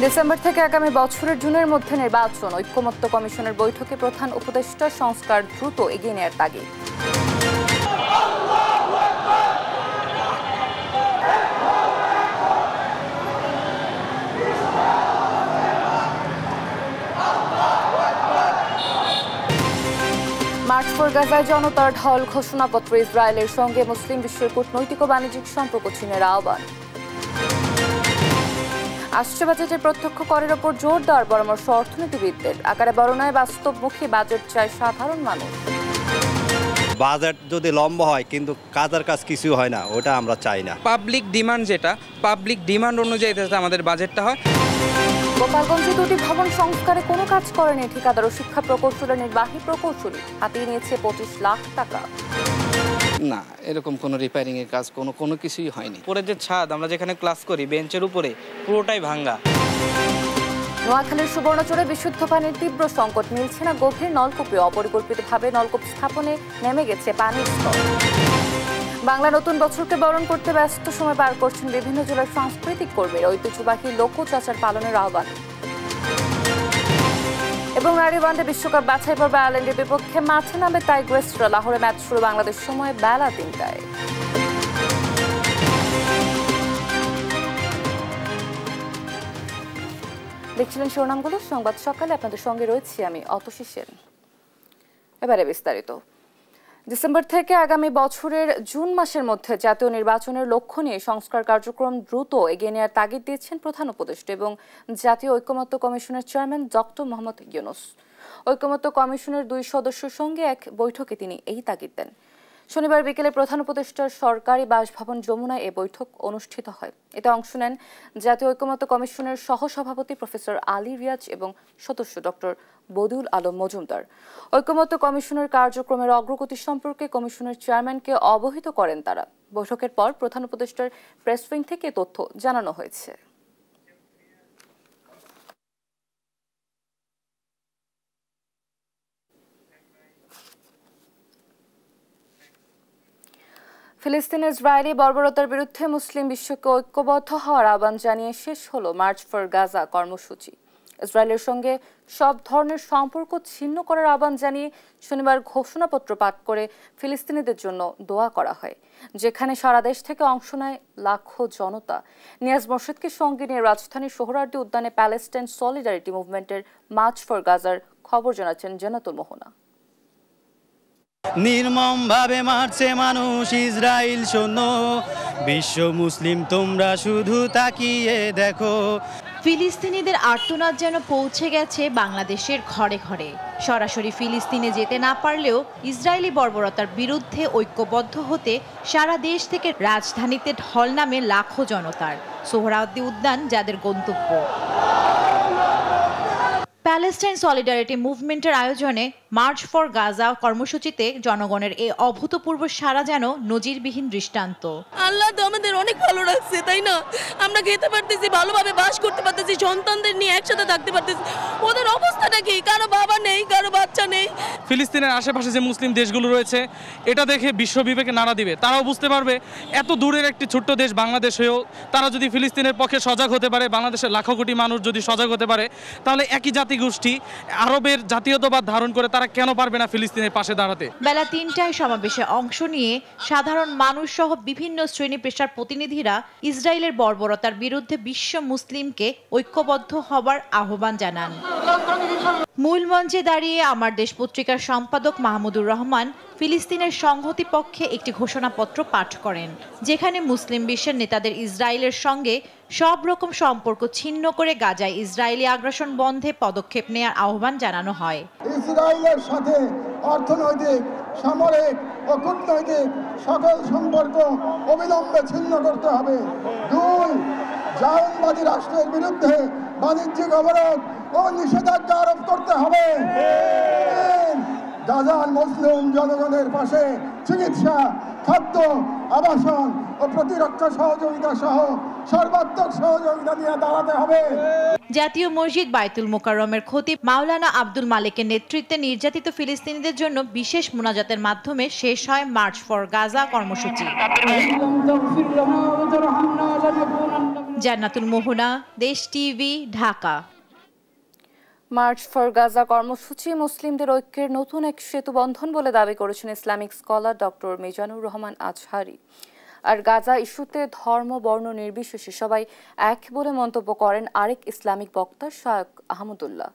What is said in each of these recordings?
December থেকে আগামী বছরের জুনের মধ্যে নির্বাচন, ঐক্যমত্য কমিশনের বৈঠকে প্রধান উপদেষ্টা সংস্কার দ্রুত এগিয়ে নেওয়ার তাগিদ। মার্চ ফর গাজায় জনতার ঢল, ঘোষণাপত্র, ইসরায়েলের সঙ্গে মুসলিম বিশ্বের কূটনৈতিক ও বাণিজ্যিক সম্পর্ক চীনের আহ্বান। আসছে বাজেটের প্রত্যক্ষ করের ওপর জোর দেওয়ার পরামর্শ অর্থনীতিবিদদের, আকারে বড় নয় বাস্তবমুখী বাজেট চায় সাধারণ মানুষ। বাজেট যদি লম্বা হয় কিন্তু কাজের কাজ কিছু হয় না, ওটা আমরা চাই না। পাবলিক ডিমান্ড যেটা, পাবলিক ডিমান্ড অনুযায়ী যাতে আমাদের বাজেটটা হয়। গোপালগঞ্জে দুটি ভবন সংস্কারে কোনো কাজ করেনি ঠিকাদার ও শিক্ষা প্রকৌশলের নির্বাহী প্রকৌশলী, হাতিয়ে নিয়েছে 25 লাখ টাকা। না, এরকম কোনো রিপেয়ারিং এর কাজ কোনো কিছুই হয়নি। পরে যে ছাদ আমরা যেখানে ক্লাস করি বেঞ্চের উপরে পুরোটাই ভাঙা। নোয়াখালীর সুবর্ণচরে বিশুদ্ধ পানির তীব্র সংকট, মিলছে না গভীর নলকূপে, অপরিকল্পিতভাবে নলকূপ স্থাপনে নেমে গেছে পানির স্তর। বাংলা নতুন বছরকে বরণ করতে ব্যস্ত সময় পার করছেন বিভিন্ন জেলার সাংস্কৃতিক কর্মীরা, ঐতিহ্যবাহী লোকচাচার পালনের আহ্বান। এবং নারী ওয়ানডে বিশ্বকাপ বাছাই পর্বে আয়ারল্যান্ডের বিপক্ষে মাঠে নামবে টাইগ্রেসরা। লাহোরে ম্যাচ শুরু বাংলাদেশ সময় বেলা 3টায়। দেখছিলেন শিরোনামগুলো, সংবাদ সকালে আপনাদের সঙ্গে রয়েছি আমি অতসী সেন। এবারে বিস্তারিত। ডিসেম্বর থেকে আগামী বছরের জুন মাসের মধ্যে জাতীয় নির্বাচনের লক্ষ্য নিয়ে সংস্কার কার্যক্রম দ্রুত এগিয়ে নেওয়ার তাগিদ দিয়েছেন প্রধান উপদেষ্টা এবং জাতীয় ঐক্যমত্য কমিশনের চেয়ারম্যান ডক্টর মোহাম্মদ ইউনূস। ঐক্যমত্য কমিশনের 2 সদস্যের সঙ্গে এক বৈঠকে তিনি এই তাগিদ দেন। শনিবার বিকেলে প্রধান উপদেষ্টার সরকারি বাসভবন যমুনায় এ বৈঠক অনুষ্ঠিত হয়। এতে অংশ নেন জাতীয় ঐক্যমত্য কমিশনের সহসভাপতি প্রফেসর আলী রিয়াজ এবং সদস্য ডক্টর বদিউল আলম মজুমদার। ঐক্যমত্য কমিশনের কার্যক্রমের অগ্রগতি সম্পর্কে কমিশনের চেয়ারম্যানকে অবহিত করেন তারা। বৈঠকের পর প্রধান উপদেষ্টার প্রেস উইং থেকে তথ্য জানানো হয়েছে। ফিলিস্তিন ইসরায়েলি বর্বরতার বিরুদ্ধে মুসলিম বিশ্বকে ঐক্যবদ্ধ হওয়ার আহ্বান জানিয়ে শেষ হলো মার্চ ফর গাজা কর্মসূচি। ইসরায়েলের সঙ্গে সব ধরনের সম্পর্ক ছিন্ন করার আহ্বান জানিয়ে শনিবার ঘোষণাপত্র পাঠ করে ফিলিস্তিনিদের জন্য দোয়া করা হয়, যেখানে সারা দেশ থেকে অংশ নেয় লাখো জনতা। নিয়াজ মোর্শেদকে সঙ্গে নিয়ে রাজধানীর সোহরাওয়ার্দী উদ্যানে প্যালেস্টাইন সলিডারিটি মুভমেন্টের মার্চ ফর গাজার খবর জানাচ্ছেন জান্নাতুল মোহনা। নির্মমভাবে মারছে মানুষ ইসরায়েল শোনো, বিশ্ব মুসলিম তোমরা শুধু তাকিয়ে দেখো। ফিলিস্তিনিদের আর্তনাদ যেন পৌঁছে গেছে বাংলাদেশের ঘরে ঘরে। সরাসরি ফিলিস্তিনে যেতে না পারলেও ইসরায়েলি বর্বরতার বিরুদ্ধে ঐক্যবদ্ধ হতে সারা দেশ থেকে রাজধানীতে ঢল নামে লাখো জনতার। সোহরাওয়ার্দী উদ্যান যাদের গন্তব্য। প্যালেস্টাইন সলিডারিটি মুভমেন্টের আয়োজনে মার্চ ফর গাজা কর্মসূচিতে জনগণের এই অভূতপূর্ব সাড়া যেন নজিরবিহীন দৃষ্টান্ত। আল্লাহ তো আমাদের অনেক ভালো রাখছে, তাই না? আমরা খেতে পারতেছি, ভালোভাবে বাস করতে পারতেছি, সন্তানদের নিয়ে একসাথে থাকতে পারতেছি। ওদের অবস্থাটা কি? কারো বাবা নেই, কারো বাচ্চা নেই। ফিলিস্তিনের আশেপাশে যে মুসলিম দেশগুলো রয়েছে এটা দেখে বিশ্ব বিবেকে নাড়া দিবে। তারাও বুঝতে পারবে এত দূরের একটি ছোট্ট দেশ বাংলাদেশ হয়েও তারা যদি ফিলিস্তিনের পক্ষে সজাগ হতে পারে, বাংলাদেশের লাখো কোটি মানুষ যদি সজাগ হতে পারে, তাহলে একই জাতিগোষ্ঠী আরবের জাতীয়তাবাদ ধারণ করে তারা কেন পারবে না ফিলিস্তিনের পাশে দাঁড়াতে। বেলা 3টায় সমাবেশে অংশ নিয়ে সাধারণ মানুষ সহ বিভিন্ন শ্রেণী পেশার প্রতিনিধিরা ইসরায়েলের বর্বরতার বিরুদ্ধে বিশ্ব মুসলিমকে ঐক্যবদ্ধ হবার আহ্বান জানান। মূল মঞ্চে দাঁড়িয়ে আমার দেশ পত্রিকার সম্পাদক মাহমুদুর রহমান ফিলিস্তিনের সংহতি পক্ষে একটি ঘোষণাপত্র পাঠ করেন, যেখানে মুসলিম বিশ্বের নেতাদের ইসরায়েলের সঙ্গে সব রকম সম্পর্ক ছিন্ন করে গাজায় ইসরায়েলি আগ্রাসন বন্ধে পদক্ষেপ নেওয়ার আহ্বান জানানো হয়। ইসরায়েলের সাথে অর্থনৈতিক, সামরিক ও কূটনৈতিক সকল সম্পর্ক অবিলম্বে ছিন্ন করতে হবে। 2, জায়নবাদী রাষ্ট্রের বিরুদ্ধে বাণিজ্যিক অবরোধ ও নিষেধাজ্ঞা আরোপ করতে হবে। 3, গাজার মুসলিম জনগণের পাশে চিকিৎসা, খাদ্য, আবাসন ও প্রতিরক্ষা সহযোগিতা সহ সর্বাত্মক সহযোগিতা দিয়ে দাঁড়াতে হবে। জাতীয় মসজিদ বায়তুল মোকাররমের খতিব মাওলানা আব্দুল মালিকের নেতৃত্বে নির্যাতিত ফিলিস্তিনিদের জন্য বিশেষ মোনাজাতের মাধ্যমে শেষ হয় মার্চ ফর গাজা কর্মসূচি। Jannatul Mohona, Desh TV, Dhaka. March for Gaza কর্মসূচি মুসলিমদের ঐক্যের নতুন এক সেতুবন্ধন বলে দাবি করেছেন Islamic scholar doctor Mizanur Rahman Azhari. আর গাজা ইস্যুতে ধর্ম বর্ণ নির্বিশেষে সবাই এক বলে মন্তব্য করেন আরেক ইসলামিক বক্তা শায়খ আহমদুল্লাহ।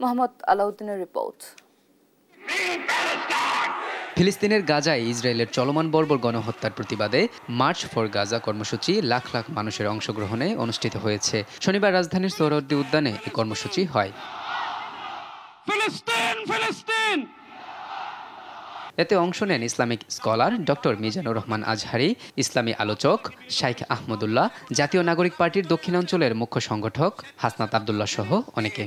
মোহাম্মদ আলাউদ্দিনের রিপোর্ট। ফিলিস্তিনের গাজায় ইসরায়েলের চলমান বর্বর গণহত্যার প্রতিবাদে মার্চ ফর গাজা কর্মসূচি লাখ লাখ মানুষের অংশগ্রহণে অনুষ্ঠিত হয়েছে। শনিবার রাজধানীর সোহরাওয়ার্দী উদ্যানে এই কর্মসূচি হয়। এতে অংশ নেন Islamic scholar doctor Mizanur Rahman Azhari, ইসলামী আলোচক শাইখ আহমদুল্লাহ, জাতীয় নাগরিক পার্টির দক্ষিণাঞ্চলের মুখ্য সংগঠক হাসনাত আব্দুল্লাহ সহ অনেকে।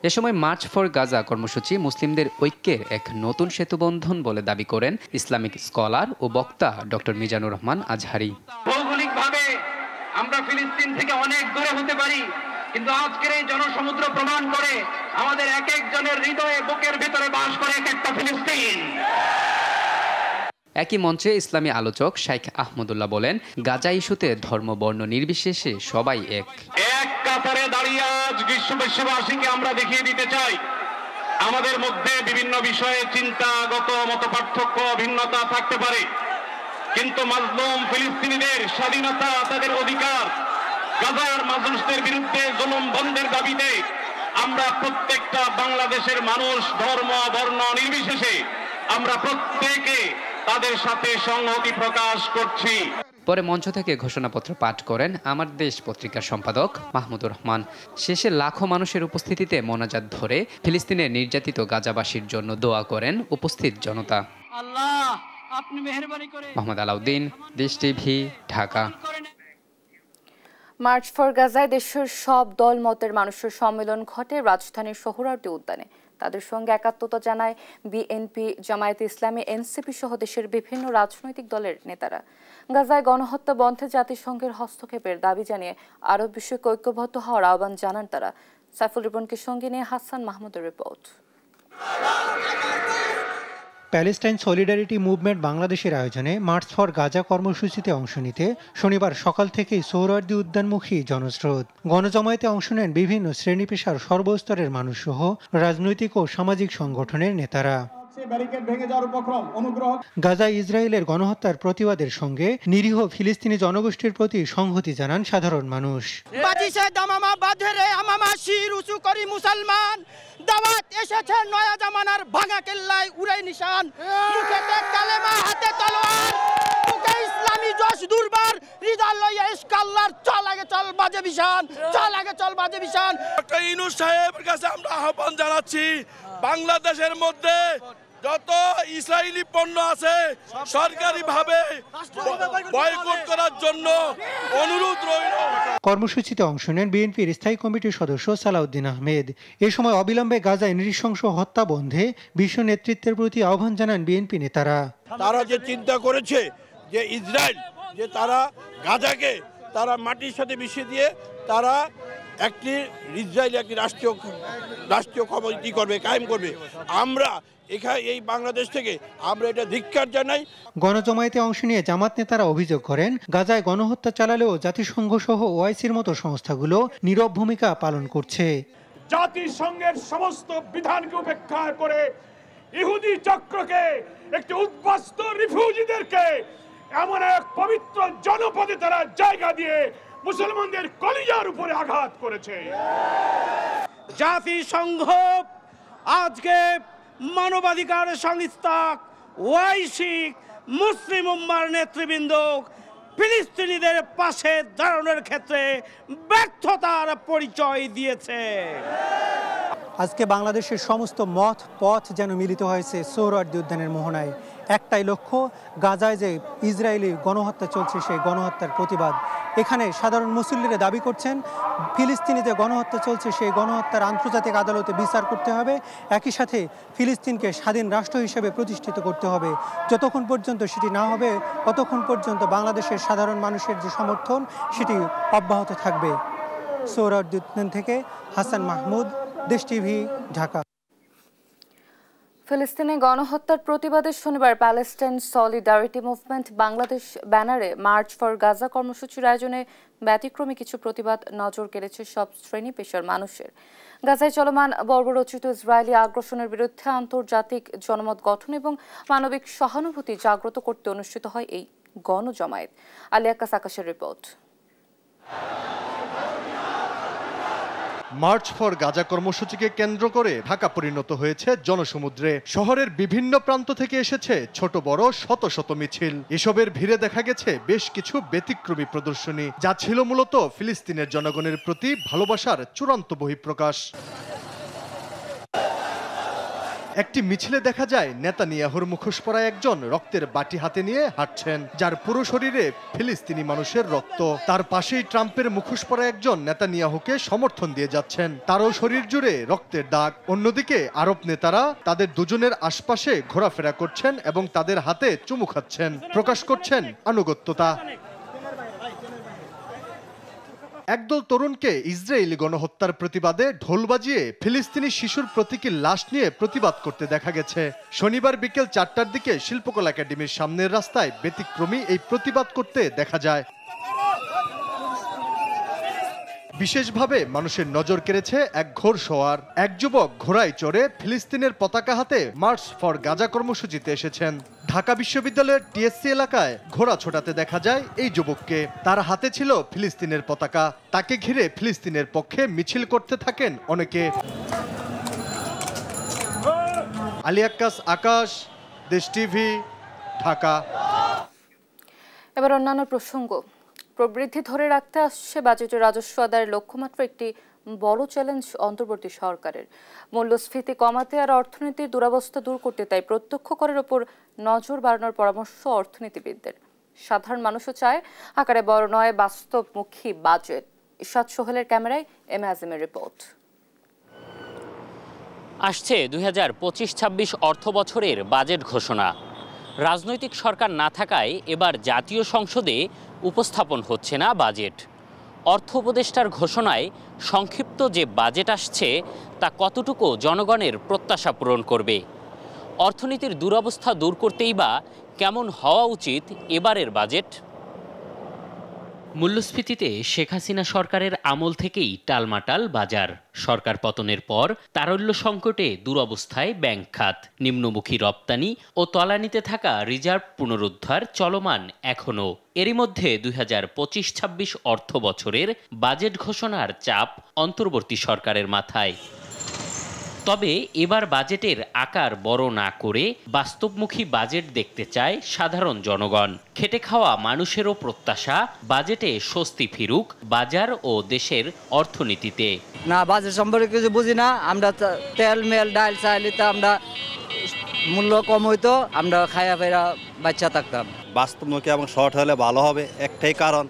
এ সময় মার্চ ফর গাজা কর্মসূচি মুসলিমদের ঐক্যের এক নতুন সেতুবন্ধন বলে দাবি করেন ইসলামিক স্কলার ও বক্তা ডক্টর মিজানুর রহমান আজহারি। ভৌগোলিকভাবে আমরা ফিলিস্তিন থেকে অনেক দূরে হতে পারি, কিন্তু আজকের এই জনসমুদ্র প্রমাণ করে আমাদের এক একজনের হৃদয়ে বুকের ভিতরে বাস করে এক একটা ফিলিস্তিন। একই মঞ্চে ইসলামী আলোচক শাইখ আহমদুল্লাহ বলেন, গাজা ইস্যুতে ধর্ম বর্ণ নির্বিশেষে সবাই এক কাতারে দাঁড়িয়ে আজ বিশ্ববাসীকে আমরা দেখিয়ে দিতে চাই আমাদের মধ্যে বিভিন্ন বিষয়ে চিন্তাগত মতপার্থক্য ভিন্নতা থাকতে পারে, কিন্তু মাজলুম ফিলিস্তিনিদের স্বাধীনতা, তাদের অধিকার, গাজার মানুষদের বিরুদ্ধে জুলুম বন্ধের দাবিতে আমরা প্রত্যেকটা বাংলাদেশের মানুষ ধর্ম বর্ণ নির্বিশেষে আমরা প্রত্যেকে তাদের সাথে সংহতি প্রকাশ করছি। পরে মঞ্চ থেকে ঘোষণাপত্র পাঠ করেন আমার দেশ পত্রিকার সম্পাদক মাহমুদুর রহমান। শেষে লাখো মানুষের উপস্থিতিতে মোনাজাত ধরে ফিলিস্তিনের নির্যাতিত গাজাবাসীর জন্য দোয়া করেন উপস্থিত জনতা। মোহাম্মদ আলাউদ্দিন, দেশ টিভি, ঢাকা। মার্চ ফর গাজায় দেশের সব দল মতের মানুষের সম্মেলন ঘটে রাজধানীর সোহরাওয়ার্দী উদ্যানে। তাদের সঙ্গে একাত্মতা জানায় বিএনপি, জামায়াতে ইসলামী, এনসিপি সহ দেশের বিভিন্ন রাজনৈতিক দলের নেতারা। গাজায় গণহত্যা বন্ধে জাতিসংঘের হস্তক্ষেপের দাবি জানিয়ে আরব বিষয়কে ঐক্যবদ্ধ হওয়ার আহ্বান জানান তারা। সাইফুল রিপনকে সঙ্গে নিয়ে হাসান মাহমুদের রিপোর্ট। প্যালেস্টাইন সলিডারিটি মুভমেন্ট বাংলাদেশের আয়োজনে মার্চ ফর গাজা কর্মসূচিতে অংশ নিতে শনিবার সকাল থেকেই সোহরাওয়ার্দী উদ্যানমুখী জনস্রোত। গণজমায়েতে অংশ নেন বিভিন্ন শ্রেণী পেশার সর্বস্তরের মানুষ সহ রাজনৈতিক ও সামাজিক সংগঠনের নেতারা। গাজায় ইসরায়েলের গণহত্যার প্রতিবাদের সঙ্গে নিরীহ ফিলিস্তিনি জনগোষ্ঠীর প্রতি সংহতি জানান সাধারণ মানুষ। মুসলমান দাওয়াত এসেছে নয়া জামানার ভাঙা কেল্লায় উড়াই নিশান, মুখেতে কালেমা হাতে তলোয়ার, মুখে ইসলামী জশ দুর্বার, হৃদয় লইয়া ইশক আল্লাহর চল আগে চল বাজে বিশান, চল আগে চল বাজে বিশান। ডক্টর ইউনূস সাহেবের কাছে আমরা আহ্বান জানাচ্ছি, বাংলাদেশের মধ্যে যত ইসরায়েলি পণ্য আছে সরকারিভাবে বয়কট করার জন্য অনুরোধ রইল। কর্মসূচিতে অংশ নেন বিএনপির স্থায়ী কমিটির সদস্য সালাউদ্দিন আহমেদ। এ সময় অবিলম্বে গাজায় নৃশংস হত্যা বন্ধে বিশ্ব নেতৃত্বের প্রতি আহ্বান জানান বিএনপি নেতারা। তারা যে চিন্তা করেছে যে ইসরায়েল যে তারা গাজাকে তারা মাটির সাথে মিশিয়ে দিয়ে তারা ইসরায়েল একটি রাষ্ট্রীয় কমিটি করবে, কায়েম করবে, আমরা এখানে এই বাংলাদেশ থেকে আমরা এটা ধিক্কার জানাই। গণজমায়েতে অংশ নিয়ে জামাত নেতারা অভিযোগ করেন, গাজায় গণহত্যা চালালেও জাতিসংঘ সহ ওআইসির মতো সংস্থাগুলো নীরব ভূমিকা পালন করছে। জাতিসংঘের সমস্ত বিধানকে উপেক্ষা করে ইহুদি চক্রকে, একটি উদ্বাস্ত রিফিউজিদেরকে এমন এক পবিত্র জনপদে তারা জায়গা দিয়ে মুসলমানদের কলিজার উপরে আঘাত করেছে। জাতিসংঘ আজকে মানবাধিকার সংস্থা ওআইসি, মুসলিম উম্মার নেতৃবৃন্দ ফিলিস্তিনিদের পাশে দাঁড়ানোর ক্ষেত্রে ব্যর্থতার পরিচয় দিয়েছে। আজকে বাংলাদেশের সমস্ত মত পথ যেন মিলিত হয়েছে সোহরাওয়ার্দী উদ্যানের মোহনায়। একটাই লক্ষ্য, গাজায় যে ইসরায়েলি গণহত্যা চলছে সেই গণহত্যার প্রতিবাদ। এখানে সাধারণ মুসল্লিরা দাবি করছেন, ফিলিস্তিনে যে গণহত্যা চলছে সেই গণহত্যার আন্তর্জাতিক আদালতে বিচার করতে হবে, একই সাথে ফিলিস্তিনকে স্বাধীন রাষ্ট্র হিসেবে প্রতিষ্ঠিত করতে হবে। যতক্ষণ পর্যন্ত সেটি না হবে ততক্ষণ পর্যন্ত বাংলাদেশের সাধারণ মানুষের যে সমর্থন সেটি অব্যাহত থাকবে। সোহরাওয়ার্দী উদ্যান থেকে হাসান মাহমুদ, দেশ টিভি, ঢাকা। ফিলিস্তিনে গণহত্যার প্রতিবাদে শনিবার প্যালেস্টাইন সলিডারিটি মুভমেন্ট বাংলাদেশ ব্যানারে মার্চ ফর গাজা কর্মসূচির আয়োজনে ব্যতিক্রমী কিছু প্রতিবাদ নজর কেড়েছে সব শ্রেণী পেশার মানুষের। গাজায় চলমান বর্বরোচিত ইসরায়েলি আগ্রাসনের বিরুদ্ধে আন্তর্জাতিক জনমত গঠন এবং মানবিক সহানুভূতি জাগ্রত করতে অনুষ্ঠিত হয় এই গণজমায়েত। আলিয়া আক্কাস আকাশের রিপোর্ট। মার্চ ফর গাজা কর্মসূচিকে কেন্দ্র করে ঢাকা পরিণত হয়েছে জনসমুদ্রে। শহরের বিভিন্ন প্রান্ত থেকে এসেছে ছোট বড় শত শত মিছিল। এসবের ভিড়ে দেখা গেছে বেশ কিছু ব্যতিক্রমী প্রদর্শনী, যা ছিল মূলত ফিলিস্তিনের জনগণের প্রতি ভালোবাসার চূড়ান্ত বহিঃপ্রকাশ। একটি মিছিলে দেখা যায় নেতানিয়াহুর মুখোশ পরা একজন রক্তের বাটি হাতে নিয়ে হাঁটছেন, যার পুরো শরীরে ফিলিস্তিনি মানুষের রক্ত। তার পাশেই ট্রাম্পের মুখোশ পরা একজন নেতানিয়াহুকে সমর্থন দিয়ে যাচ্ছেন, তারও শরীর জুড়ে রক্তের দাগ। অন্যদিকে আরব নেতারা তাদের দুজনের আশপাশে ঘোরাফেরা করছেন এবং তাদের হাতে চুমু খাচ্ছেন, প্রকাশ করছেন আনুগত্যতা। একদল তরুণকে ইসরায়েলি গণহত্যার প্রতিবাদে ঢোল বাজিয়ে ফিলিস্তিনি শিশুর প্রতীকীর লাশ নিয়ে প্রতিবাদ করতে দেখা গেছে। শনিবার বিকেল 4টার দিকে শিল্পকলা একাডেমির সামনের রাস্তায় ব্যতিক্রমী এই প্রতিবাদ করতে দেখা যায়। বিশেষভাবে মানুষের নজর কেড়েছে এক ঘোড়সওয়ার। এক যুবক ঘোড়ায় চড়ে ফিলিস্তিনের পতাকা হাতে মার্চ ফর গাজা কর্মসূচিতে এসেছেন। ঢাকা বিশ্ববিদ্যালয়ের টিএসসি এলাকায় ঘোড়া ছোটাতে দেখা যায় এই যুবককে। তার হাতে ছিল ফিলিস্তিনের পতাকা। তাকে ঘিরে ফিলিস্তিনের পক্ষে মিছিল করতে থাকেন অনেকে। আলিয়া আক্কাস আকাশ, দেশ টিভি, ঢাকা। এবার অন্যান্য প্রসঙ্গ। প্রবৃদ্ধি ধরে রাখতে আসছে বাজেটের রাজস্ব আদায়ের লক্ষ্যমাত্রা একটি বড় চ্যালেঞ্জ অন্তর্বর্তী সরকারের। মূল্যস্ফীতি কমাতে আর অর্থনীতির দুরবস্থা দূর করতে তাই প্রত্যক্ষ করের ওপর নজর বাড়ানোর পরামর্শ অর্থনীতিবিদদের। সাধারণ মানুষও চায় আকারে বড় নয় বাস্তবমুখী বাজেট। ইশাদ সোহেলের ক্যামেরায় এম আজিমের রিপোর্ট। আসছে 2025-26 অর্থ বছরের বাজেট ঘোষণা। রাজনৈতিক সরকার না থাকায় এবার জাতীয় সংসদে উপস্থাপন হচ্ছে না বাজেট। অর্থ উপদেষ্টার ঘোষণায় সংক্ষিপ্ত যে বাজেট আসছে তা কতটুকু জনগণের প্রত্যাশা পূরণ করবে? অর্থনীতির দুরবস্থা দূর করতেই বা কেমন হওয়া উচিত এবারের বাজেট? মূল্যস্ফীতিতে শেখ হাসিনা সরকারের আমল থেকেই টালমাটাল বাজার। সরকার পতনের পর তারল্য সংকটে দুরবস্থায় ব্যাংক খাত, নিম্নমুখী রপ্তানি ও তলানিতে থাকা রিজার্ভ পুনরুদ্ধার চলমান এখনও। এরই মধ্যে 2025-26 অর্থ বছরের বাজেট ঘোষণার চাপ অন্তর্বর্তী সরকারের মাথায়। তবে এবার বাজেটের আকার বড় না করে বাস্তবমুখী বাজেট দেখতে চায় সাধারণ জনগণ। খেটে খাওয়া মানুষেরও প্রত্যাশা বাজেটে স্বস্তি ফিরুক বাজার ও দেশের অর্থনীতিতে। না, বাজেট সম্পর্কে কিছু বুঝি না। আমরা তেল মেল ডাল চাইলে আমরা মূল্য কম হইতো, আমরা খায়া ফেরা বাচ্চা থাকতাম। বাস্তবমুখী এবং শর্ট হলে ভালো হবে। একটাই কারণ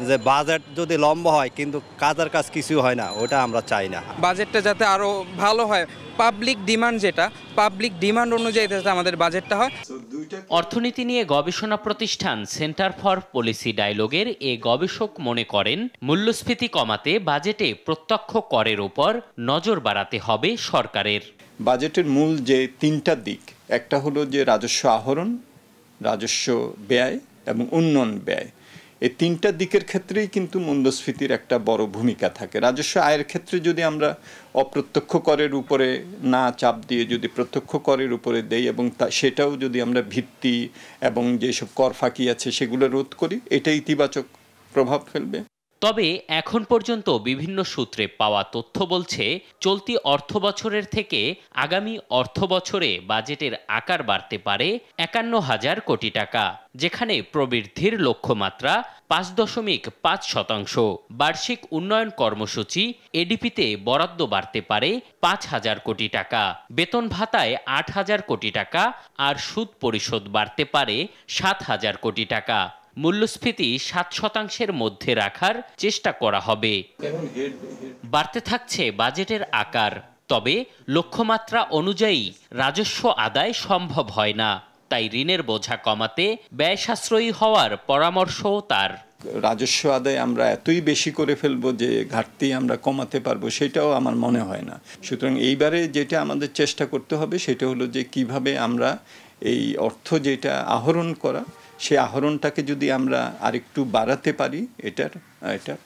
যে বাজেট যদি লম্বা হয় কিন্তু কাজের কাজ কিছু হয় না, ওটা আমরা চাই না। বাজেটটা যাতে আরো ভালো হয়, পাবলিক ডিমান্ড অনুযায়ী যাতে আমাদের বাজেটটা হয়। অর্থনীতি নিয়ে গবেষণা প্রতিষ্ঠান সেন্টার ফর পলিসি ডায়ালগের এ গবেষক মনে করেন মূল্যস্ফীতি কমাতে বাজেটে প্রত্যক্ষ করের উপর নজর বাড়াতে হবে সরকারের। বাজেটের মূল যে তিনটা দিক, একটা হলো যে রাজস্ব আহরণ, রাজস্ব ব্যয় এবং উন্নয়ন ব্যয়। এই তিনটা দিকের ক্ষেত্রেই কিন্তু মূল্যস্ফীতির একটা বড় ভূমিকা থাকে। রাজস্ব আয়ের ক্ষেত্রে যদি আমরা অপ্রত্যক্ষ করের উপরে না চাপ দিয়ে যদি প্রত্যক্ষ করের উপরে দেই এবং সেটাও যদি আমরা ভিত্তি এবং যেসব কর ফাঁকি আছে সেগুলো রোধ করি, এটা ইতিবাচক প্রভাব ফেলবে। তবে এখন পর্যন্ত বিভিন্ন সূত্রে পাওয়া তথ্য বলছে চলতি অর্থ বছরের থেকে আগামী অর্থ বছরে বাজেটের আকার বাড়তে পারে 51,000 কোটি টাকা, যেখানে প্রবৃদ্ধির লক্ষ্যমাত্রা 5.5%। বার্ষিক উন্নয়ন কর্মসূচি এডিপিতে বরাদ্দ বাড়তে পারে 5,000 কোটি টাকা, বেতন ভাতায় 8,000 কোটি টাকা আর সুদ পরিশোধ বাড়তে পারে 7,000 কোটি টাকা। মূল্যস্ফীতি 7% মধ্যে রাখার চেষ্টা করা হবে। বাড়তে থাকছে বাজেটের আকার, তবে লক্ষ্যমাত্রা অনুযায়ী রাজস্ব আদায় সম্ভব হয় না। তাই ঋণের বোঝা কমাতে ব্যয় সাশ্রয়ী হওয়ার পরামর্শও তার। রাজস্ব আদায় আমরা এতই বেশি করে ফেলবো যে ঘাটতি আমরা কমাতে পারবো, সেটাও আমার মনে হয় না। সুতরাং এইবারে যেটা আমাদের চেষ্টা করতে হবে সেটা হলো যে কিভাবে আমরা এই অর্থ যেটা আহরণ করা, সেই আহরণটাকে যদি আমরা আরেকটু বাড়াতে পারি এটা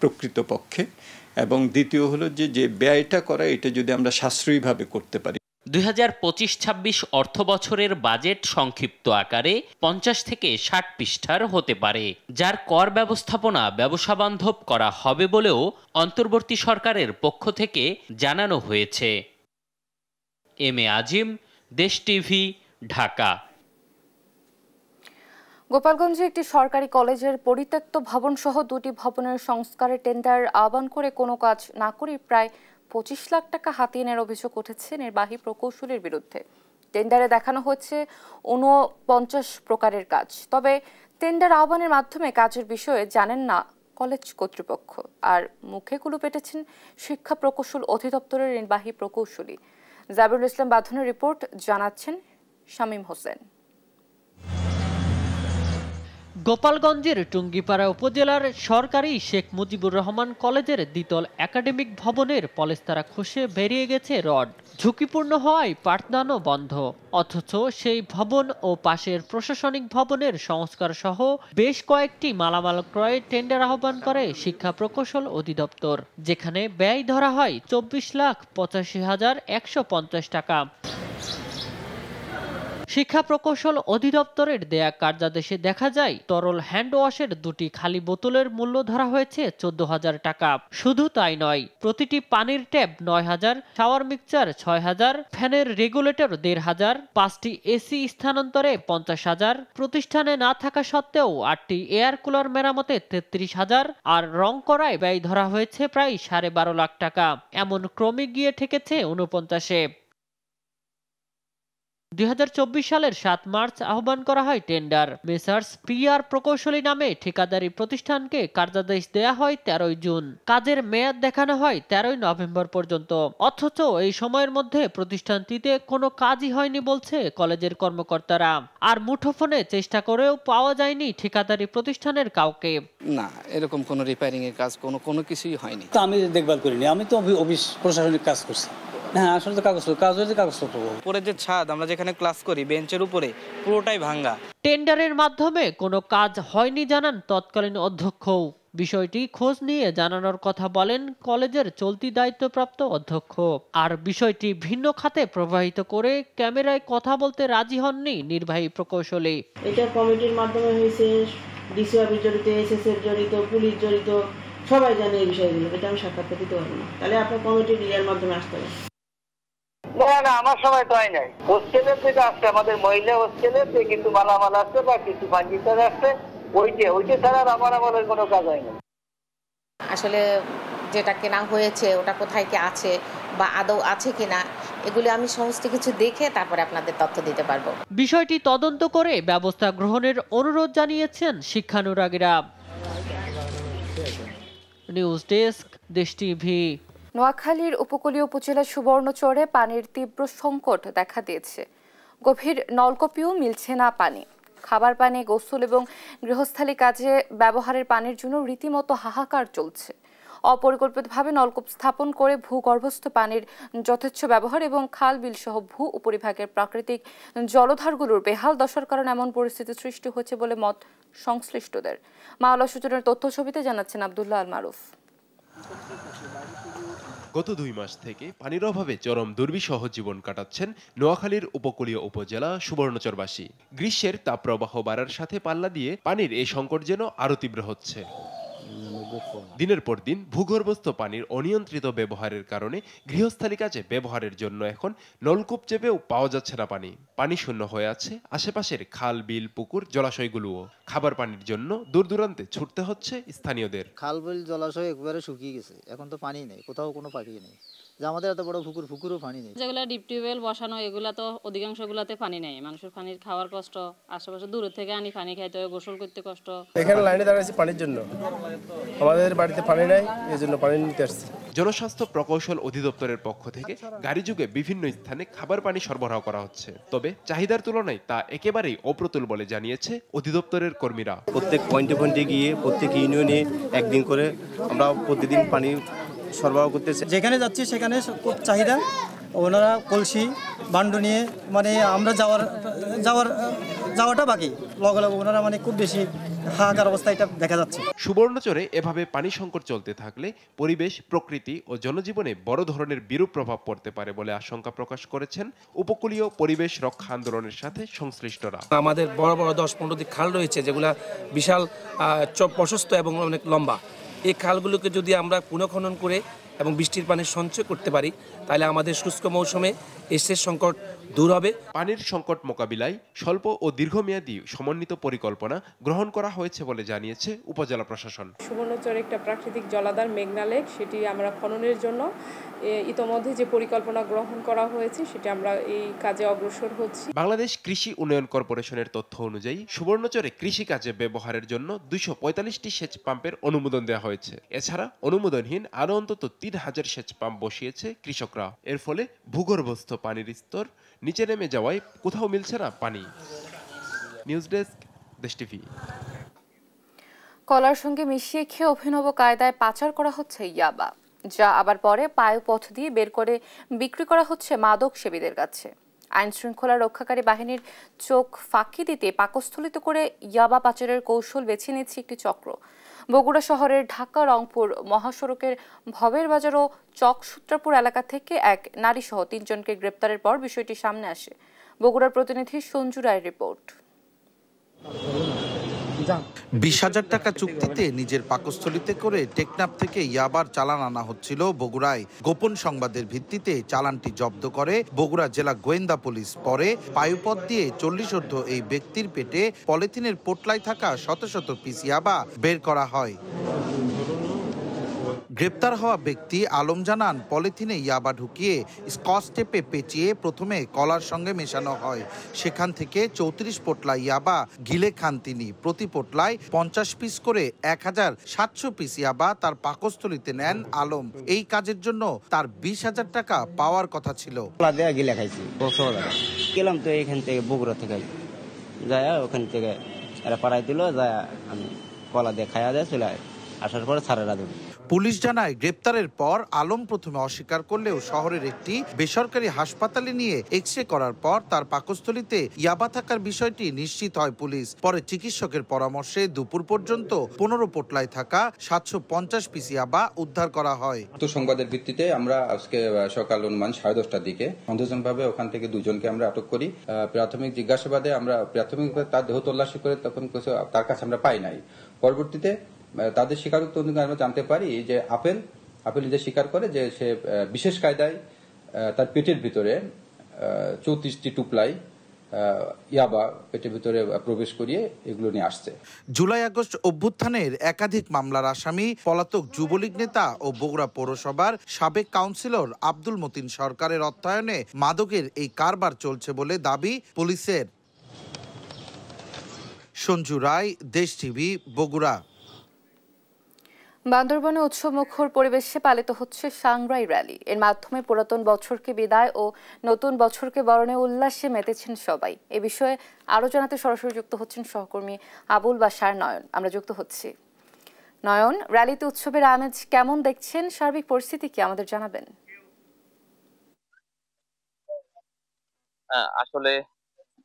প্রকৃতপক্ষে, এবং দ্বিতীয় হলো যে ব্যয়টা করা এটা যদি আমরা সাশ্রয়ীভাবে করতে পারি। 2025-26 অর্থ বছরের বাজেট সংক্ষিপ্ত আকারে 50 থেকে 60 পৃষ্ঠার হতে পারে, যার কর ব্যবস্থাপনা ব্যবসা বান্ধব করা হবে বলেও অন্তর্বর্তী সরকারের পক্ষ থেকে জানানো হয়েছে। এম এ আজিম, দেশ টিভি, ঢাকা। গোপালগঞ্জে একটি সরকারি কলেজের পরিত্যক্ত ভবন সহ 2টি ভবনের সংস্কারের টেন্ডার আহ্বান করে কোনো কাজ না করে প্রায় 25 লাখ টাকা হাতিয়ে নেওয়ার অভিযোগ উঠেছে নির্বাহী প্রকৌশলীর বিরুদ্ধে। টেন্ডারে দেখানো হচ্ছে 49 প্রকারের কাজ, তবে টেন্ডার আহ্বানের মাধ্যমে কাজের বিষয়ে জানেন না কলেজ কর্তৃপক্ষ। আর মুখে কুলু পেটেছেন শিক্ষা প্রকৌশল অধিদপ্তরের নির্বাহী প্রকৌশলী। জাবিরুল ইসলাম বাঁধনের রিপোর্ট, জানাচ্ছেন শামীম হোসেন। গোপালগঞ্জের টুঙ্গিপাড়া উপজেলার সরকারি শেখ মুজিবুর রহমান কলেজের দ্বিতল একাডেমিক ভবনের পলেস্তারা খসে বেরিয়ে গেছে রড। ঝুঁকিপূর্ণ হওয়ায় পাঠদানও বন্ধ, অথচ সেই ভবন ও পাশের প্রশাসনিক ভবনের সংস্কার সহ বেশ কয়েকটি মালামাল ক্রয়ে টেন্ডার আহ্বান করে শিক্ষা প্রকৌশল অধিদপ্তর, যেখানে ব্যয় ধরা হয় 24,85,150 টাকা। শিক্ষা প্রকৌশল অধিদপ্তরের দেয়া কার্যাদেশে দেখা যায় তরল হ্যান্ড ওয়াশের 2টি খালি বোতলের মূল্য ধরা হয়েছে 14,000 টাকা। শুধু তাই নয়, প্রতিটি পানির ট্যাপ 9,000, শাওয়ার মিক্সচার 6,000, ফ্যানের রেগুলেটর 1,500, 5টি এসি স্থানান্তরে 50,000, প্রতিষ্ঠানে না থাকা সত্ত্বেও 8টি এয়ার কুলার মেরামতে 33,000, আর রং করায় ব্যয় ধরা হয়েছে প্রায় 12.5 লাখ টাকা। এমন ক্রমে গিয়ে ঠেকেছে 49-এ। 2024 সালের 7 মার্চ আহ্বান করা হয় টেন্ডার। মেসার্স পিআর প্রকৌশলী নামে ঠিকাদারি প্রতিষ্ঠানকে কার্যাদেশ দেয়া হয় 13 জুন। কাজের মেয়াদ দেখানো হয় 13 নভেম্বর পর্যন্ত, অথচ এই সময়ের মধ্যে প্রতিষ্ঠানটিতে কোনো কাজই হয়নি বলছে কলেজের কর্মকর্তারা। আর মুঠোফোনে চেষ্টা করেও পাওয়া যায়নি ঠিকাদারি প্রতিষ্ঠানের কাউকে। না, এরকম কোনো রিপেয়ারিং এর কাজ কোনো কিছুই হয়নি। তো আমি দেখভাল করিনি, আমি তো অফিস প্রশাসনিক কাজ করছি। হ্যাঁ, আসলে তো কাগজপত্র। উপরে যে ছাদ আমরা যেখানে ক্লাস করি বেঞ্চের উপরে পুরোটাই ভাঙা। টেন্ডারের মাধ্যমে কোনো কাজ হয়নি জানান তৎকালীন অধ্যক্ষও। বিষয়টি খোঁজ নিয়ে জানানোর কথা বলেন কলেজের চলতি দায়িত্বপ্রাপ্ত অধ্যক্ষ। আর বিষয়টি ভিন্ন খাতে প্রবাহিত করে ক্যামেরায় কথা বলতে রাজি হননি নির্বাহী প্রকৌশলী। এটা কমিটির মাধ্যমে হয়েছে, ডিসি অফিস জড়িত, এসএসএফ জড়িত, পুলিশ জড়িত, সবাই জানে এই বিষয়গুলো। এটা আমি সাক্ষাৎকার দিতে পারবো না, তাহলে আপনার কমিটির ইয়ার মাধ্যমে আসতে হবে। না, আমার সময় তো হয় নাই। হোস্টেলের থেকে আসছে, আমাদের মহিলা হোস্টেলের থেকে কিন্তু মালামাল আসছে বা কিছু ফার্নিচার আসছে, ওইটা ছাড়া আমার কোনো কাজ হয় না। আসলে যেটা কেনা হয়েছে ওটা কোথায় কি আছে বা আদৌ আছে কিনা, এগুলো আমি সমস্ত কিছু দেখে তারপরে আপনাদের তথ্য দিতে পারবো। বিষয়টি তদন্ত করে ব্যবস্থা গ্রহণের অনুরোধ জানিয়েছেন শিক্ষানুরাগীরা। নিউজ ডেস্ক, দেশ টিভি। নোয়াখালীর উপকূলীয় উপজেলা সুবর্ণচরে পানির তীব্র সংকট দেখা দিয়েছে। গভীর নলকূপেও মিলছে না পানি। খাবার পানি, গোসল এবং গৃহস্থালী কাজে ব্যবহারের পানির জন্য রীতিমতো হাহাকার চলছে। অপরিকল্পিতভাবে নলকূপ স্থাপন করে ভূগর্ভস্থ পানির যথেচ্ছ ব্যবহার এবং খাল বিল সহ ভূ উপরিভাগের প্রাকৃতিক জলধারগুলোর বেহাল দশার কারণে এমন পরিস্থিতি সৃষ্টি হচ্ছে বলে মত সংশ্লিষ্টদের। মাওলা সূচনার তথ্য ছবিতে জানাচ্ছেন আব্দুল্লাহ আল মারুফ। গত 2 মাস থেকে পানির অভাবে চরম দুর্বিষহ জীবন কাটাচ্ছেন নোয়াখালীর উপকূলীয় উপজেলা সুবর্ণচরবাসী। গ্রীষ্মের তাপপ্রবাহ বাড়ার সাথে পাল্লা দিয়ে পানির এই সংকট যেন আরো তীব্র হচ্ছে। দিনের পর দিন ভূগর্ভস্থ পানির অনিয়ন্ত্রিত ব্যবহারের কারণে গৃহস্থালী কাজে ব্যবহারের জন্য এখন নলকূপ চেপেও পাওয়া যাচ্ছে না পানি। পানি শূন্য হয়ে আছে আশেপাশের খাল, বিল, পুকুর, জলাশয়গুলোও। খাবার পানির জন্য দূর দূরান্তে ছুটতে হচ্ছে স্থানীয়দের। খাল, বিল, জলাশয় একবারে শুকিয়ে গেছে, এখন তো পানি নেই, কোথাও কোনো পানি নেই। যে আমাদের এত বড় পুকুরও পানি নেই। যেগুলো ডিপ টিউবওয়েল বসানো এগুলা তো অধিকাংশগুলোতে পানি নেই, মানুষের পানির খাওয়ার কষ্ট, আশেপাশে দূর থেকে আনি পানি খাইতে হয়, গোসল করতে কষ্ট। এখানে লাইনে দাঁড়াইছি পানির জন্য, আমাদের বাড়িতে পানি নাই, এই জন্য পানি নিতে আসছি। জনস্বাস্থ্য প্রকৌশল অধিদপ্তরের পক্ষ থেকে গাড়ি যুগে বিভিন্ন স্থানে খাবার পানি সরবরাহ করা হচ্ছে, তবে চাহিদার তুলনায় তা একেবারেই অপ্রতুল বলে জানিয়েছে অধিদপ্তরের কর্মীরা। প্রত্যেক পয়েন্টে পয়েন্টে গিয়ে প্রত্যেক ইউনিয়নে একদিন করে আমরা প্রতিদিন পানি সরবরাহ করতেছি। যেখানে যাচ্ছি সেখানে খুব চাহিদা, ওনারা কলসি বান্ডু নিয়ে মানে আমরা যাওয়াটা বাকি, লগে লগে ওনারা মানে খুব বেশি হাহাকার অবস্থা এটা দেখা যাচ্ছে। সুবর্ণচরে এভাবে পানি সংকট চলতে থাকলে পরিবেশ, প্রকৃতি ও জনজীবনে বড় ধরনের বিরূপ প্রভাব পড়তে পারে বলে আশঙ্কা প্রকাশ করেছেন উপকূলীয় পরিবেশ রক্ষা আন্দোলনের সাথে সংশ্লিষ্টরা। আমাদের বড় বড় 10-15টি খাল রয়েছে যেগুলা বিশাল প্রশস্ত এবং অনেক লম্বা। এই খালগুলোকে যদি আমরা পুনঃখনন করে এবং বৃষ্টির পানি সঞ্চয় করতে পারি তাহলে আমাদের শুষ্ক মৌসুমে সেচ সংকট দূর হবে। পানির সংকট মোকাবিলায় স্বল্প ও দীর্ঘমেয়াদী সমন্বিত পরিকল্পনা গ্রহণ করা হয়েছে বলে জানিয়েছে উপজেলা প্রশাসন। সুবর্ণচর একটা প্রাকৃতিক জলাধার মেঘনা লেক, সেটি আমরা খননের জন্য ইতোমধ্যে যে পরিকল্পনা গ্রহণ করা হয়েছে সেটি আমরা এই কাজে অগ্রসর হচ্ছি। বাংলাদেশ কৃষি উন্নয়ন কর্পোরেশনের তথ্য অনুযায়ী সুবর্ণচরে কৃষি কাজে ব্যবহারের জন্য 245টি সেচ পাম্পের অনুমোদন দেওয়া হয়েছে। এছাড়া অনুমোদনহীন আরও অন্তত 3000 সেচ পাম্প বসিয়েছে কৃষকরা। এর ফলে ভূগর্ভস্থ পানির স্তর নিচে নেমে যাওয়ায় কোথাও মিলছে না পানি। নিউজ ডেস্ক, দেশ টিভি। কলার সঙ্গে মিশিয়ে খেয়ে অভিনব কায়দায় পাচার করা হচ্ছে ইয়াবা, যা আবার পরে পায়ুপথ দিয়ে বের করে বিক্রি করা হচ্ছে মাদক সেবীদের কাছে। আইন শৃঙ্খলা রক্ষাকারী বাহিনীর চোখ ফাঁকি দিতে পাকস্থলিত করে ইয়াবা পাচারের কৌশল বেছে নিচ্ছে একটি চক্র। বগুড়া শহরের ঢাকা রংপুর মহাসড়কের ভবের বাজার ও চকসূত্রাপুর এলাকা থেকে এক নারীসহ 3 জনকে গ্রেপ্তারের পর বিষয়টি সামনে আসে। বগুড়ার প্রতিনিধি সঞ্জু রায়ের রিপোর্ট। 20,000 টাকা চুক্তিতে নিজের পাকস্থলিতে করে টেকনাফ থেকে ইয়াবার চালান আনা হচ্ছিল বগুড়ায়। গোপন সংবাদের ভিত্তিতে চালানটি জব্দ করে বগুড়া জেলা গোয়েন্দা পুলিশ। পরে পায়ুপথ দিয়ে 40 এই ব্যক্তির পেটে পলিথিনের পোটলায় থাকা শত শত পিস ইয়াবা বের করা হয়। গ্রেপ্তার হওয়া ব্যক্তি আলম জানান, পলিথিনে ইয়াবা ঢুকিয়ে স্কচ টেপে পেঁচিয়ে প্রথমে কলার সঙ্গে মেশানো হয়। সেখান থেকে 34 পোটলা ইয়াবা গিলে খান তিনি। প্রতি পোটলায় 50 পিস করে 1700 পিস ইয়াবা তার পাকস্থলিতে নেন আলম। এই কাজের জন্য তার 20,000 টাকা পাওয়ার কথা ছিল। গিলে খাইছি, গেলাম তো এখান থেকে বগুড়া থেকে যায়, ওখান থেকে এরা পাড়াই দিল, যায় আমি কলা দিয়ে খাইয়া দেয় চলে আসার পরে ছাড়া দেব। পুলিশ জানায়, গ্রেপ্তারের পর আলম প্রথমে অস্বীকার করলেও শহরের একটি বেসরকারি হাসপাতালে নিয়ে এক্স-রে করার পর তার পাকস্থলিতে ইয়াবা থাকার বিষয়টি নিশ্চিত হয় পুলিশ। পরে চিকিৎসকের পরামর্শে দুপুর পর্যন্ত 15 পোটলায় থাকা 750 পিস ইয়াবা উদ্ধার করা হয়। সংবাদের ভিত্তিতে আমরা আজকে সকাল অনুমান 10:30টার দিকে সন্দেহজনকভাবে ওখান থেকে 2 জনকে আমরা আটক করি। প্রাথমিক জিজ্ঞাসাবাদে আমরা প্রাথমিকভাবে তার দেহ তল্লাশি করে তখন তার কাছে আমরা পাই নাই। পরবর্তীতে তাদের স্বীকারোক্তি অনুযায়ী আমরা জানতে পারি যে আপেল নিজে স্বীকার করে যে সে বিশেষ কায়দায় তার পেটের ভিতরে 34টি টুকলাই ইয়াবা পেটের ভিতরে প্রবেশ করিয়ে এগুলো নিয়ে আসছে। জুলাই আগস্ট অভ্যুত্থানের একাধিক মামলার আসামি পলাতক যুবলীগ নেতা ও বগুড়া পৌরসভার সাবেক কাউন্সিলর আব্দুল মতিন সরকারের অর্থায়নে মাদকের এই কারবার চলছে বলে দাবি পুলিশের। সঞ্জু রায়, দেশ টিভি, বগুড়া। বান্দরবনে উৎসবমুখর পরিবেশে পালিত হচ্ছে সাংগ্রাই র্যালি। এর মাধ্যমে পুরাতন বছরকে বিদায় ও নতুন বছরকে বরণে উল্লাসে মেতেছেন সবাই। এ বিষয়ে আরো জানাতে সরাসরি যুক্ত হচ্ছেন সহকর্মী আবুল বাশার নয়ন। আমরা যুক্ত হচ্ছি। নয়ন, র্যালিতে উৎসবের আমেজ কেমন দেখছেন, সার্বিক পরিস্থিতি কি আমাদের জানাবেন? আসলে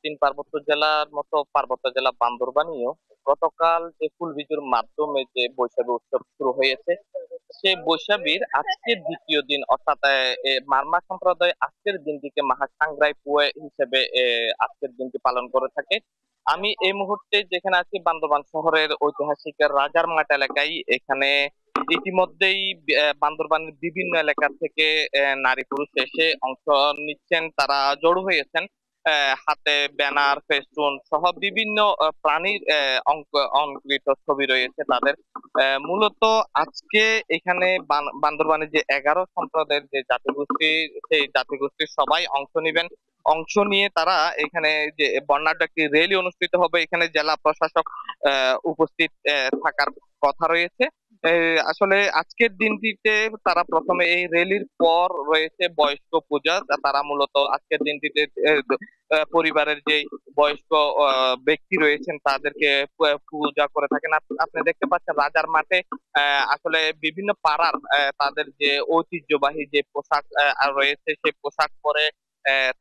3 পার্বত্য জেলার মতো পার্বত্য জেলা বান্দরবানেও গতকাল যে ফুলবিজুর মাধ্যমে যে বৈশাখী উৎসব শুরু হয়েছে, সেই বৈশাখীর আজকের দ্বিতীয় দিন অর্থাৎ মারমা সম্প্রদায় আজকের দিনটিকে মহা সাংগ্রাই পুয়ে হিসেবে আজকের দিনটি পালন করে থাকে। আমি এই মুহূর্তে যেখানে আছি বান্দরবান শহরের ঐতিহাসিক রাজার মাঠ এলাকায়। এখানে ইতিমধ্যেই বান্দরবানের বিভিন্ন এলাকা থেকে নারী পুরুষ এসে অংশ নিচ্ছেন, তারা জড়ো হয়েছেন। হাতে ব্যানার, ফেস্টুন সহ বিভিন্ন প্রাণীর অঙ্কিত ছবি রয়েছে তাদের। মূলত আজকে এখানে বান্দরবানের যে 11 সম্প্রদায়ের যে জাতিগোষ্ঠী, সেই জাতিগোষ্ঠীর সবাই অংশ নেবেন। অংশ নিয়ে তারা এখানে যে বর্ণাঢ্য একটি র্যালি অনুষ্ঠিত হবে, এখানে জেলা প্রশাসক উপস্থিত থাকার কথা রয়েছে। আসলে আজকের দিনটিতে তারা প্রথমে এই র্যালির পর রয়েছে বয়স্ক পূজা। তারা মূলত আজকের দিনটিতে পরিবারের যে বয়স্ক ব্যক্তি রয়েছেন তাদেরকে পূজা করে থাকেন। আপনি দেখতে পাচ্ছেন রাজার মাঠে আসলে বিভিন্ন পাড়ার তাদের যে ঐতিহ্যবাহী যে পোশাক রয়েছে সেই পোশাক পরে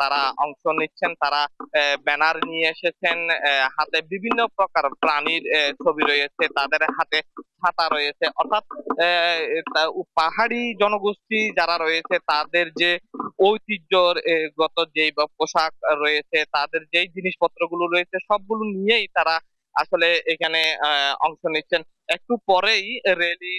তারা অংশ নিচ্ছেন। তারা ব্যানার নিয়ে এসেছেন, হাতে বিভিন্ন প্রকার প্রাণীর ছবি রয়েছে, তাদের হাতে ছাতা রয়েছে। অর্থাৎ পাহাড়ি জনগোষ্ঠী যারা রয়েছে তাদের যে ঐতিহ্যগত যে পোশাক রয়েছে, তাদের যেই জিনিসপত্রগুলো রয়েছে সবগুলো নিয়েই তারা আসলে এখানে অংশ নিচ্ছেন। একটু পরেই র্যালি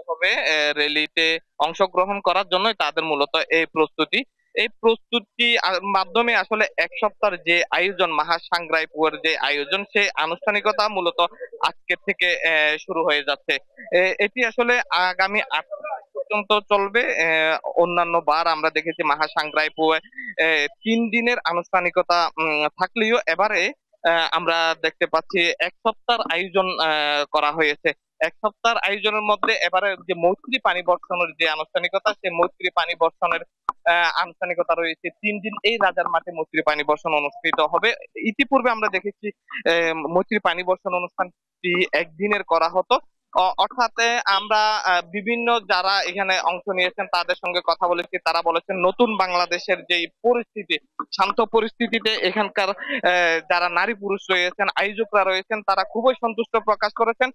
হবে, র্যালিতে অংশগ্রহণ করার জন্যই তাদের মূলত এই প্রস্তুতি। এই প্রস্তুতি মাধ্যমে আসলে এক সপ্তাহের যে আয়োজন, মহাসাংগ্রাইপুরের যে আয়োজন, সেই আনুষ্ঠানিকতা মূলত আজকে থেকে শুরু হয়ে যাচ্ছে। এটি আসলে আগামী 8 পর্যন্ত চলবে। অন্যান্য বার আমরা দেখেছি মহাসাংগ্রাইপুর 3 দিনের আনুষ্ঠানিকতা থাকলেও এবারে আমরা দেখতে পাচ্ছি 1 সপ্তাহের আয়োজন করা হয়েছে। 1 সপ্তাহের আয়োজনের মধ্যে এবারে যে মৈত্রী পানি বর্ষণের যে আনুষ্ঠানিকতা, সেই মৈত্রী পানি বর্ষণের আনুষ্ঠানিকতা রয়েছে 3 দিন। এই রাজার মাঠে মৈত্রী পানি বর্ষণ অনুষ্ঠিত হবে। ইতিপূর্বে আমরা দেখেছি মৈত্রী পানি বর্ষণ অনুষ্ঠানটি 1 দিনের করা হতো। অর্থাৎ আমরা বিভিন্ন যারা এখানে অংশ নিয়েছেন তাদের সঙ্গে কথা বলেছি, তারা বলেছেন নতুন বাংলাদেশের যে পরিস্থিতি, শান্ত পরিস্থিতিতে এখানকার যারা নারী পুরুষ রয়েছেন, আয়োজকরা রয়েছেন, তারা খুবই সন্তুষ্ট প্রকাশ করেছেন।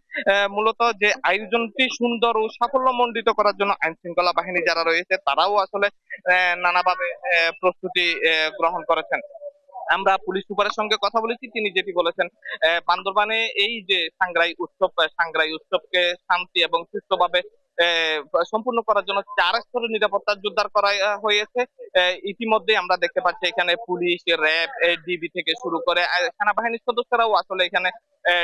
মূলত যে আয়োজনটি সুন্দর ও সাফল্যমণ্ডিত করার জন্য আইন শৃঙ্খলা বাহিনী যারা রয়েছে তারাও আসলে নানাভাবে প্রস্তুতি গ্রহণ করেছেন। আমরা পুলিশ সুপারের সঙ্গে কথা বলেছি, তিনি যেটি বলেছেন বান্দরবানে এই যে সাংগ্রাই উৎসবকে শান্তি এবং সুষ্ঠুভাবে সম্পূর্ণ করার জন্য 4 স্তরের নিরাপত্তা জোরদার করা হয়েছে। ইতিমধ্যে আমরা দেখতে পাচ্ছি এখানে পুলিশ, র্যাব, ডিবি থেকে শুরু করে সেনাবাহিনীর সদস্যরাও আসলে এখানে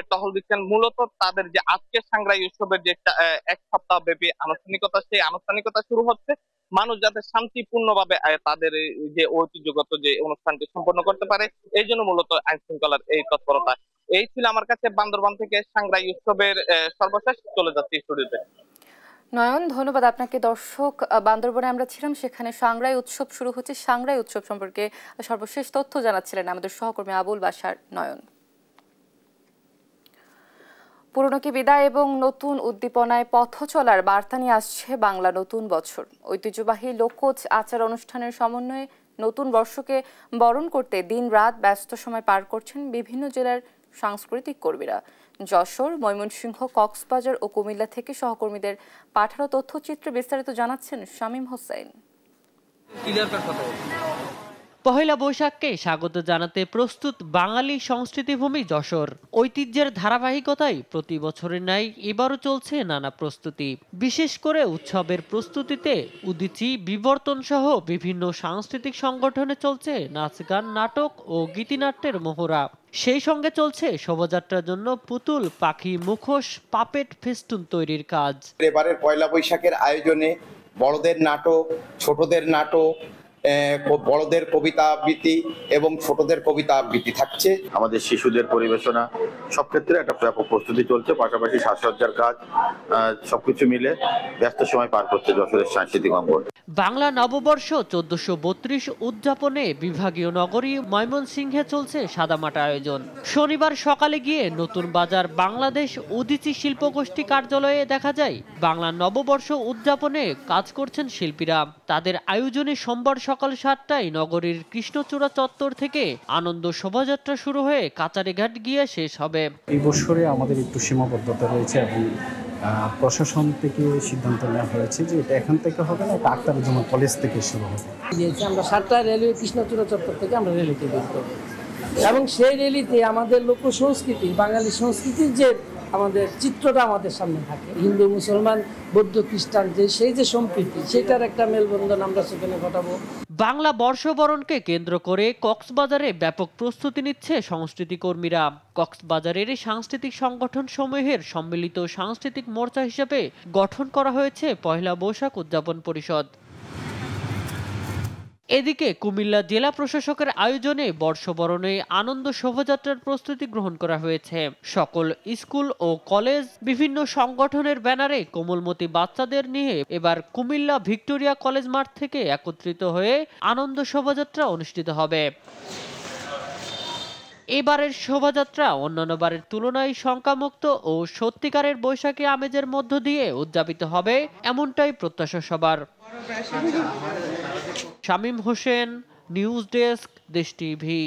টহল দিচ্ছেন। মূলত তাদের যে আজকের সাংগ্রাই উৎসবের যে 1 সপ্তাহ ব্যাপী আনুষ্ঠানিকতা, সেই আনুষ্ঠানিকতা শুরু হচ্ছে। মানুষ যাতে শান্তিপূর্ণভাবে তাদের যে ঐতিহ্যগত যে অনুষ্ঠানটি সম্পন্ন করতে পারে, এই জন্য মূলত আইন শৃঙ্খলার এই তৎপরতা। এই ছিল আমার কাছে বান্দরবান থেকে সাংগ্রাই উৎসবের সর্বশেষ। চলে যাচ্ছি স্টুডিওতে। নয়ন, ধন্যবাদ আপনাকে। দর্শক, বান্দরবনে আমরা ছিলাম, সেখানে সাংগ্রাই উৎসব শুরু হচ্ছে। সাংগ্রাই উৎসব সম্পর্কে সর্বশেষ তথ্য জানাচ্ছিলেন আমাদের সহকর্মী আবুল বাশার নয়ন। পুরনোকে বিদায় এবং নতুন উদ্দীপনায় পথ চলার বার্তা নিয়ে আসছে বাংলা নতুন বছর। ঐতিহ্যবাহী লোকজ আচার অনুষ্ঠানের সমন্বয়ে নতুন বর্ষকে বরণ করতে দিন রাত ব্যস্ত সময় পার করছেন বিভিন্ন জেলার সাংস্কৃতিক কর্মীরা। যশোর, ময়মনসিংহ, কক্সবাজার ও কুমিল্লা থেকে সহকর্মীদের পাঠানো তথ্যচিত্রে বিস্তারিত জানাচ্ছেন শামীম হোসেন। পহেলা বৈশাখকে স্বাগত জানাতে প্রস্তুত বাঙালি সংস্কৃতিভূমি যশোর। ঐতিহ্যের ধারাবাহিকতায় প্রতি বছরের ন্যায় এবারও চলছে নানা প্রস্তুতি। বিশেষ করে উৎসবের প্রস্তুতিতে উদীচী, বিবর্তন সহ বিভিন্ন সাংস্কৃতিক সংগঠনে চলছে নাচ, গান, নাটক ও গীতিনাট্যের মহড়া। সেই সঙ্গে চলছে শোভাযাত্রার জন্য পুতুল, পাখি, মুখোশ, পাপেট, ফেস্টুন তৈরির কাজ। এবারের পয়লা বৈশাখের আয়োজনে বড়দের নাটক, ছোটদের নাটক, বড়দের কবিতা আবৃত্তি এবং ছোটদের কবিতা আবৃত্তি থাকছে। আমাদের শিশুদের পরিবেশনা সব ক্ষেত্রে একটা ব্যাপক প্রস্তুতি চলছে, পাশাপাশি সাজসজ্জার কাজ, সবকিছু মিলে ব্যস্ত সময় পার করছে যশোরের সাংস্কৃতিক অঙ্গন। বাংলা নববর্ষ 1432 উদযাপনে বিভাগীয় নগরী ময়মনসিংহে চলছে সাদামাটা আয়োজন। শনিবার সকালে গিয়ে নতুন বাজার বাংলাদেশ উদীচী শিল্পগোষ্ঠী কার্যালয়ে দেখা যায় বাংলা নববর্ষ উদযাপনে কাজ করছেন শিল্পীরা। তাদের আয়োজনে সোমবার সকাল 7টায় নগরীর কৃষ্ণচূড়া চত্বর থেকে আনন্দ শোভাযাত্রা শুরু হয়ে কাচারিঘাট গিয়ে শেষ হবে। এই বছরে আমাদের একটু সীমাবদ্ধতা রয়েছে এবং প্রশাসন থেকে সিদ্ধান্ত নেওয়া হয়েছে যে এটা এখান থেকে হবে না, এটা আখতারুজ্জামান কলেজ থেকে শুরু হবে। আমরা 7টায় রেলওয়ে কৃষ্ণচূড়া চত্বর থেকে আমরা র্যালিতে বের করব এবং সেই র্যালিতে আমাদের লোক সংস্কৃতি, বাঙালি সংস্কৃতির যে আমাদের চিত্রটা আমাদের সামনে থাকে, হিন্দু, মুসলমান, বৌদ্ধ, খ্রিস্টান যে সেই যে সম্প্রীতি, সেটার একটা মেলবন্ধন আমরা সেখানে ঘটাবো। বাংলা বর্ষবরণকে কেন্দ্র করে কক্সবাজারে ব্যাপক প্রস্তুতি নিচ্ছে সংস্কৃতি কর্মীরা। কক্সবাজারের সাংস্কৃতিক সংগঠন সমূহের সম্মিলিত সাংস্কৃতিক মোর্চা হিসেবে গঠন করা হয়েছে পহেলা বৈশাখ উদযাপন পরিষদ। এদিকে কুমিল্লা জেলা প্রশাসকের আয়োজনে বর্ষবরণে আনন্দ শোভাযাত্রার প্রস্তুতি গ্রহণ করা হয়েছে। সকল স্কুল ও কলেজ বিভিন্ন সংগঠনের ব্যানারে কোমলমতি বাচ্চাদের নিয়ে এবার কুমিল্লা ভিক্টোরিয়া কলেজ মাঠ থেকে একত্রিত হয়ে আনন্দ শোভাযাত্রা অনুষ্ঠিত হবে। এবারের শোভাযাত্রা অন্যান্য বারের তুলনায় সংখ্যামুক্ত ও সত্যিকারের বৈশাখী আমেজের মধ্য দিয়ে উদযাপিত হবে, এমনটাই প্রত্যাশা সবার। শামীম হোসেন, নিউজ ডেস্ক, দেশ টিভি।